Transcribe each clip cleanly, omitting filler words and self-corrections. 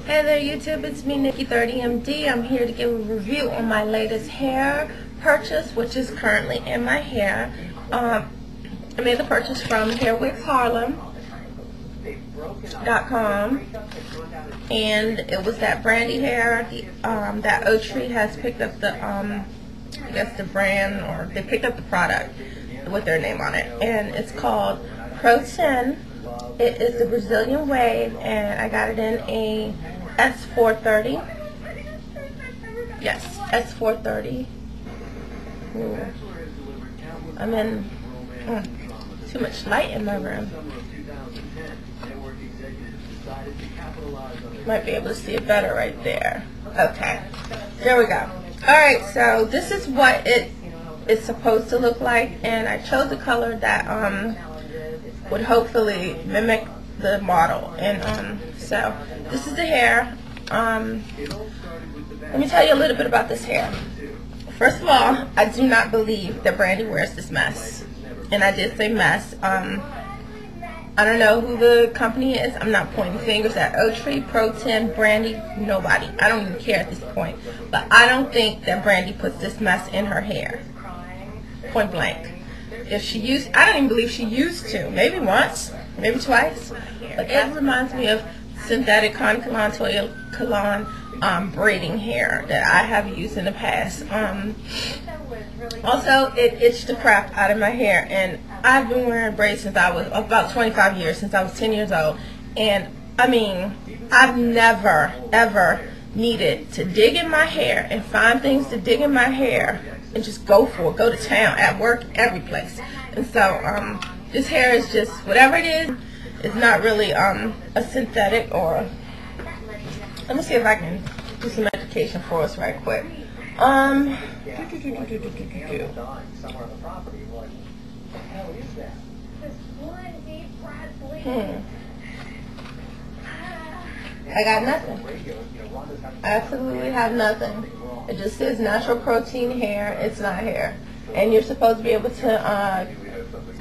Hey there YouTube, it's me Nikki Hair.wmv. I'm here to give a review on my latest hair purchase, which is currently in my hair. I made the purchase from Hair.wmv.com, and it was that brandy hair. That Outre has picked up the I guess the brand, or they picked up the product with their name on it, and it's called Pro-10. It is the Brazilian wave, and I got it in a S430. Yes, S430. Ooh. I'm in too much light in my room. Might be able to see it better right there. Okay, there we go. Alright, so this is what it is supposed to look like, and I chose a color that would hopefully mimic the model. And so this is the hair. Let me tell you a little bit about this hair. First of all, I do not believe that Brandy wears this mess, and I did say mess. I don't know who the company is. I'm not pointing fingers at Outre, Pro-10, Brandy, nobody. I don't even care at this point. But I don't think that Brandy puts this mess in her hair. Point blank. If she used, I don't even believe she used to. Maybe once, maybe twice. But it reminds me of synthetic Toya braiding hair that I have used in the past. Also, it itched the crap out of my hair, and I've been wearing braids since I was about 25 years, since I was 10 years old. And I mean, I've never ever needed to dig in my hair and find things to dig in my hair and just go to town, at work, every place. And so this hair is just whatever it is. It's not really a synthetic, or let me see if I can do some education for us right quick. I got nothing. I absolutely have nothing. It just says natural protein hair. It's not hair. And you're supposed to be able to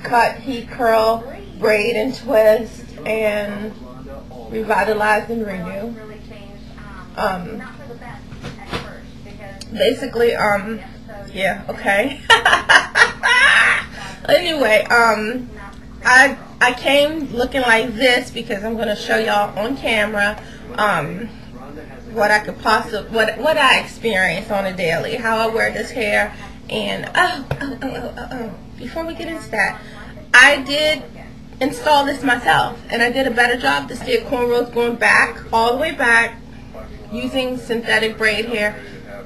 cut, heat, curl, braid, and twist, and revitalize and renew. Basically, yeah, okay. Anyway, I came looking like this because I'm going to show y'all on camera what I could possibly, what I experience on a daily, how I wear this hair. And before we get into that, I did install this myself, and I did a better job. This did cornrows going back, all the way back, using synthetic braid hair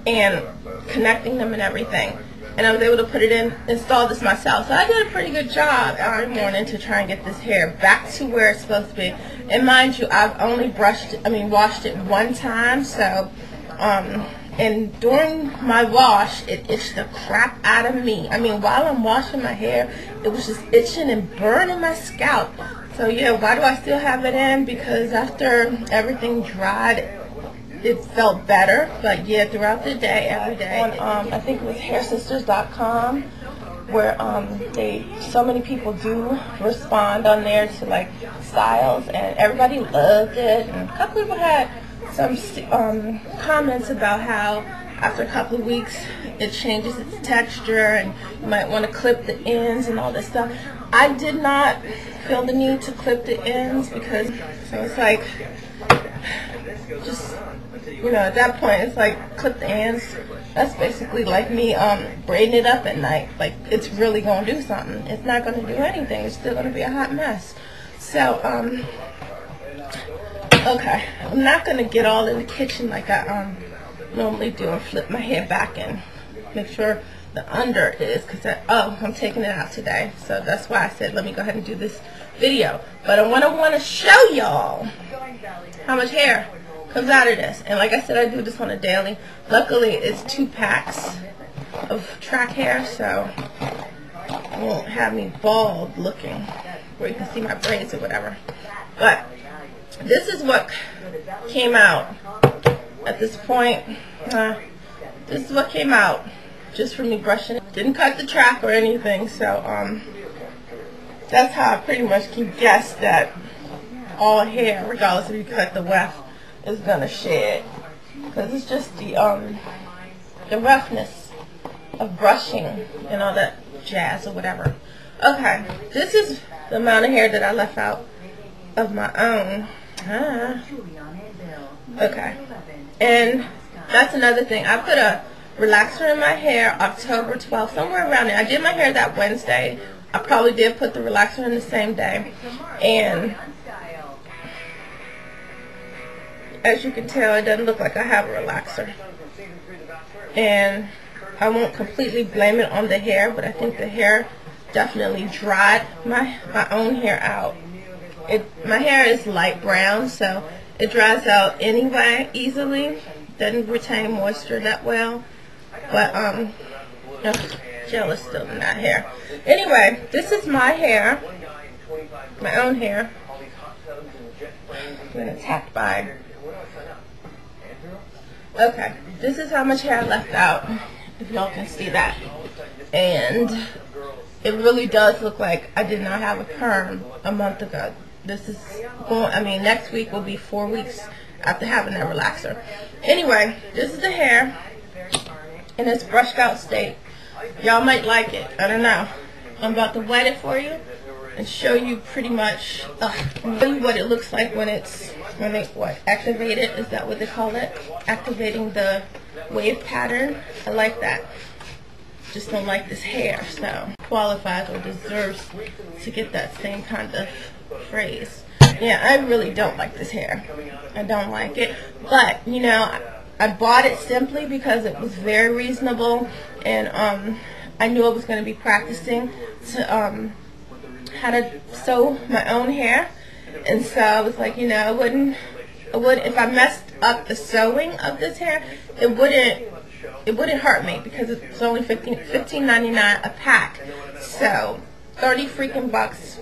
and connecting them and everything. And I was able to put it in, install this myself. So I did a pretty good job every morning to try and get this hair back to where it's supposed to be. And mind you, I've only washed it one time. So, and during my wash, it itched the crap out of me. I mean, while I'm washing my hair, it was just itching and burning my scalp. So yeah, why do I still have it in? Because after everything dried, it felt better. But yeah, throughout the day, every day, on I think it was hairsisters.com, where so many people do respond on there to like styles, and everybody loved it. And a couple people had some comments about how after a couple of weeks it changes its texture, and you might want to clip the ends and all this stuff. I did not feel the need to clip the ends, because so it's like, just, you know, at that point it's like, clip the ends. That's basically like me braiding it up at night. Like, it's really going to do something. It's not going to do anything. It's still going to be a hot mess. So okay, I'm not going to get all in the kitchen like I normally do and flip my hair back and make sure the under is, because I'm taking it out today. So that's why I said let me go ahead and do this video. But I want to show y'all how much hair comes out of this. And like I said, I do this on a daily. Luckily, it's 2 packs of track hair, so it won't have me bald looking where you can see my braids or whatever. But this is what came out at this point. This is what came out just from me brushing it. Didn't cut the track or anything, so that's how I pretty much can guess that all hair, regardless if you cut the weft, is gonna shed, because it's just the roughness of brushing and all that jazz or whatever. Okay, this is the amount of hair that I left out of my own. Okay, and that's another thing. I put a relaxer in my hair October 12th, somewhere around there. I did my hair that Wednesday. I probably did put the relaxer in the same day, and as you can tell, it doesn't look like I have a relaxer. And I won't completely blame it on the hair, but I think the hair definitely dried my own hair out. My hair is light brown, so it dries out anyway easily. Doesn't retain moisture that well. But gel is still in that hair. Anyway, this is my hair, my own hair. Been attacked by. Okay, this is how much hair I left out, if y'all can see that. And it really does look like I did not have a perm a month ago. This is going, I mean, next week will be 4 weeks after having that relaxer. Anyway, this is the hair in its brushed out state. Y'all might like it, I don't know. I'm about to wet it for you and show you pretty much show you what it looks like when activate it. Is that what they call it? Activating the wave pattern. I like that. Just don't like this hair, so qualifies or deserves to get that same kind of phrase. Yeah, I really don't like this hair. I don't like it, but you know, I bought it simply because it was very reasonable, and I knew I was going to be practicing to how to sew my own hair, and so I was like, you know, I would if I messed up the sewing of this hair, it wouldn't hurt me because it's only $15.99 a pack, so 30 freaking bucks.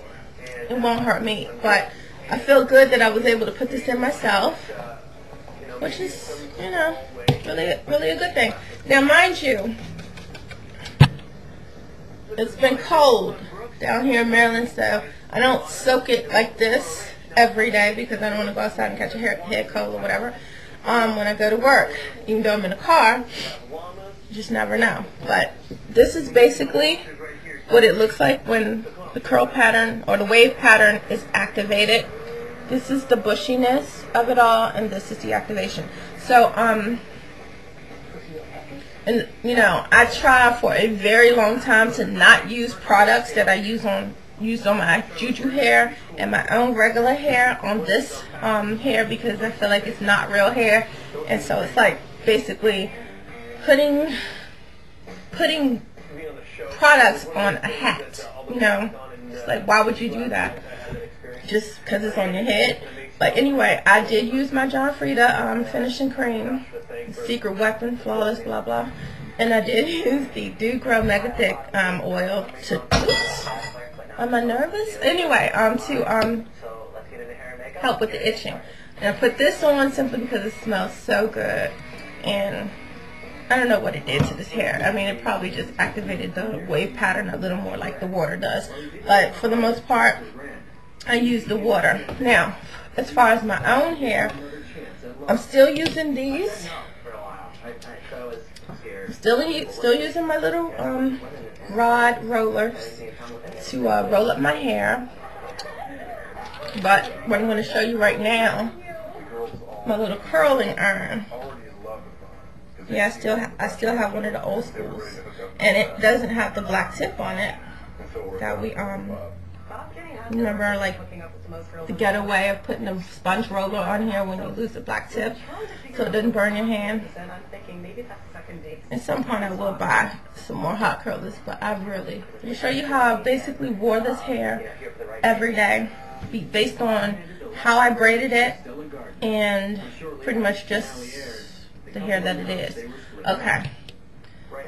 It won't hurt me, but I feel good that I was able to put this in myself, which is, you know, really a good thing. Now, mind you, it's been cold down here in Maryland, so I don't soak it like this every day because I don't want to go outside and catch a head cold or whatever when I go to work. Even though I'm in a car, you just never know. But this is basically what it looks like when the curl pattern or the wave pattern is activated. This is the bushiness of it all, and this is the activation. So, and you know, I try for a very long time to not use products that I used on my juju hair and my own regular hair on this hair, because I feel like it's not real hair, and so it's like basically putting products on a hat. You know, it's like, why would you do that? Just because it's on your head. But anyway, I did use my John Frieda finishing cream, secret weapon, flawless, blah blah, and I did use the Dude Grow Mega Thick oil to. Oops, am I nervous? Anyway, to help with the itching. And I put this on simply because it smells so good, and I don't know what it did to this hair. I mean, it probably just activated the wave pattern a little more like the water does. But for the most part, I use the water. Now, as far as my own hair, I'm still using these. Still using my little rod rollers to roll up my hair. But what I'm going to show you right now, my little curling iron. Yeah, I still have one of the old schools, and it doesn't have the black tip on it that we remember, like the getaway of putting a sponge roller on here when you lose the black tip, so it doesn't burn your hand. At some point I will buy some more hot curlers, but I'll show you how I basically wore this hair every day, based on how I braided it and pretty much just the hair that it is. Okay,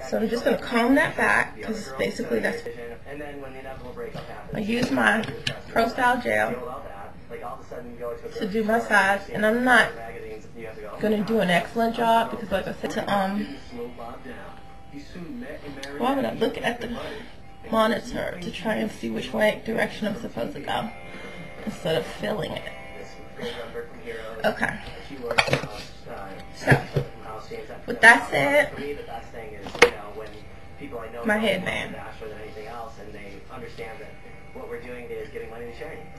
so I'm just going to comb that back because basically that's. I use my Pro Style gel to do my sides, and I'm not going to do an excellent job because, like I said, why would I look at the monitor to try and see which direction I'm supposed to go instead of feeling it? Okay. So, with that said, my headband.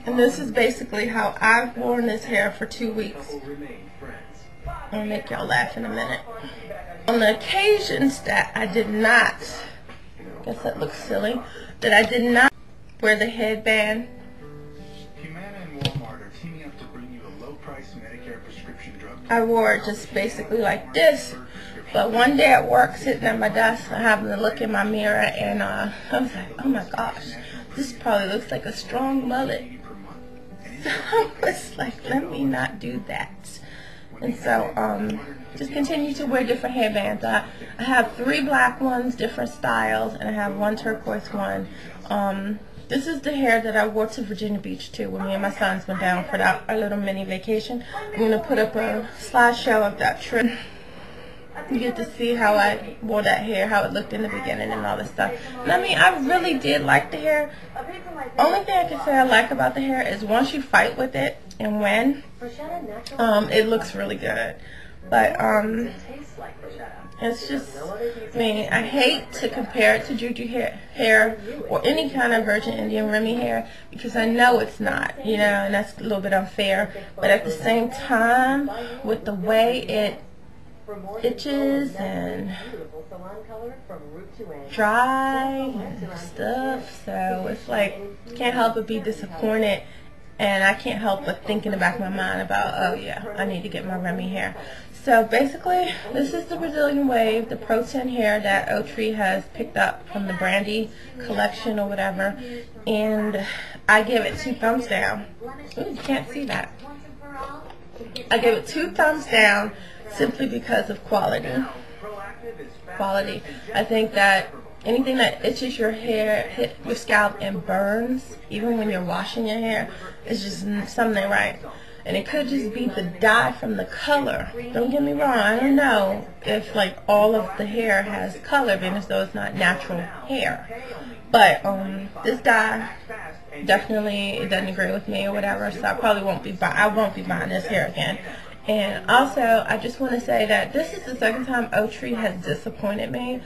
And this is basically how I've worn this hair for 2 weeks. I'll make y'all laugh in a minute. On the occasions that I did not, I guess that looks silly, that I did not wear the headband, I wore it just basically like this. But one day at work, sitting at my desk, I happened to look in my mirror, and I was like, oh my gosh, this probably looks like a strong mullet. So I was like, let me not do that. And so just continue to wear different headbands. I have 3 black ones, different styles, and I have 1 turquoise one. This is the hair that I wore to Virginia Beach too when me and my sons went down for our little mini vacation. I'm going to put up a slideshow of that trip. You get to see how I wore that hair, how it looked in the beginning and all this stuff. And I mean, I really did like the hair. Only thing I can say I like about the hair is once you fight with it and win, it looks really good. But it's just, I mean, I hate to compare it to Juju hair or any kind of Virgin Indian Remy hair because I know it's not, you know, and that's a little bit unfair. But at the same time, with the way it itches and dry and stuff, so it's like, can't help but be disappointed. And I can't help but think in the back of my mind about, oh yeah, I need to get my Remy hair. So basically, this is the Brazilian Wave, the Pro-10 hair that Outre has picked up from the Brandy collection or whatever. And I give it 2 thumbs down. Ooh, you can't see that. I give it 2 thumbs down simply because of quality. Quality. I think that anything that itches your hair, hit your scalp, and burns, even when you're washing your hair, is just something right. And it could just be the dye from the color. Don't get me wrong, I don't know if like all of the hair has color, being as though it's not natural hair. But this dye definitely, it doesn't agree with me or whatever, so I probably won't be buying this hair again. And also, I just want to say that this is the second time Outre has disappointed me.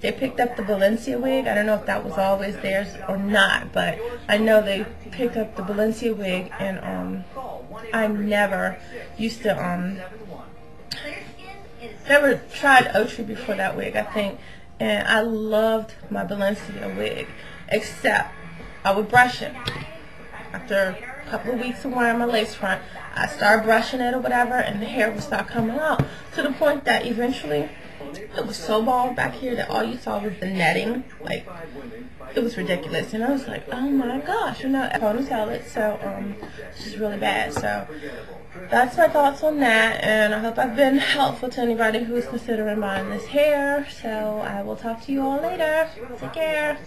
They picked up the Valencia wig. I don't know if that was always theirs or not, but I know they picked up the Valencia wig, and I never used to, never tried Outre before that wig, I think, and I loved my Valencia wig, except I would brush it. After a couple of weeks of wearing my lace front, I started brushing it or whatever, and the hair would start coming out to the point that eventually it was so bald back here that all you saw was the netting. Like, it was ridiculous, and I was like, oh my gosh, you know, ponytail it, so it's just really bad. So that's my thoughts on that, and I hope I've been helpful to anybody who's considering buying this hair. So I will talk to you all later. Take care.